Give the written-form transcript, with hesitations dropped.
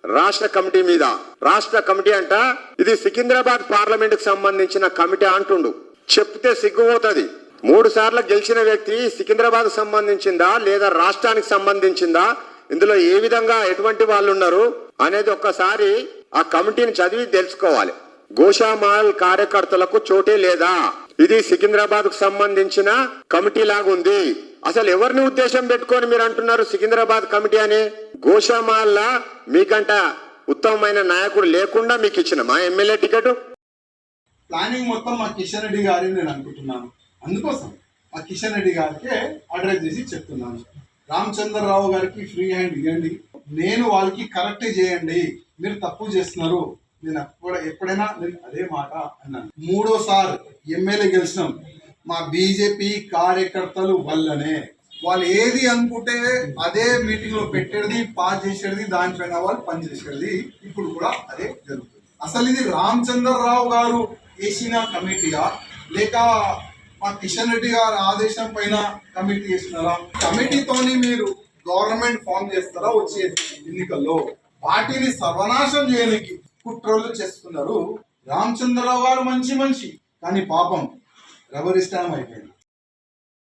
రాష్ట్ర కమిటీ మీద. రాష్ట్ర కమిటీ అంట ఇది సికింద్రాబాద్ పార్లమెంట్ కు సంబంధించిన కమిటీ అంటుండు. చెప్తే సిగ్గుపోతుంది. 3 సార్లు గెలిచిన వ్యక్తి సికింద్రాబాద్ సంబంధించిందా లేదా రాష్ట్రానికి సంబంధించిందా, ఇందులో ఏ విధంగా ఎటువంటి వాళ్ళు ఉన్నారు అనేది ఒక్కసారి ఆ కమిటీని చదివి తెలుసుకోవాలి. గోషామాల్ కార్యకర్తలకు చోటే లేదా, ఇది సికింద్రాబాద్ కు సంబంధించిన కమిటీ లాగా ఉంది. అసలు ఎవరిని ఉద్దేశం పెట్టుకొని మీరు అంటున్నారు సికింద్రాబాద్ కమిటీ అని? గోషామాల్ లా మీకంట ఉత్తమమైన నాయకుడు లేకుండా మీకు ఇచ్చిన మా ఎమ్మెల్యే టికెట్ ప్లానింగ్ మొత్తం మా కిషన్ రెడ్డి గారి నేను అనుకుంటున్నాను. అందుకోసం మా కిషన్ రెడ్డి గారికి అడ్రస్ చేసి చెప్తున్నాను, రామచంద్రరావు గారికి ఫ్రీ హ్యాండ్ ఇవ్వండి, నేను వాళ్ళకి కరెక్ట్ చేయండి, మీరు తప్పు చేస్తున్నారు. నేను ఎప్పుడైనా నేను అదే మాట అన్నాను. 3వసారి ఎమ్మెల్యే గెలిచినాం మా బీజేపీ కార్యకర్తలు వల్లనే. వాళ్ళు ఏది అనుకుంటే అదే మీటింగ్ లో పెట్టేది, పాస్ చేసేది, దానిపైన వాళ్ళు పనిచేసేది. ఇప్పుడు కూడా అదే జరుగుతుంది. అసలు ఇది రామచంద్రరావు గారు వేసిన కమిటీయా లేక మా కిషన్ రెడ్డి గారి ఆదేశం పైన కమిటీ చేసినారా? కమిటీతోని మీరు గవర్నమెంట్ ఫామ్ చేస్తారా వచ్చే ఎన్నికల్లో? పార్టీని సర్వనాశం చేయడానికి కుట్రలు చేస్తున్నారు. రామచంద్రరావు గారు మంచి మనిషి, కానీ పాపం రబ్బర్ స్టాంప్ అయిపోయింది.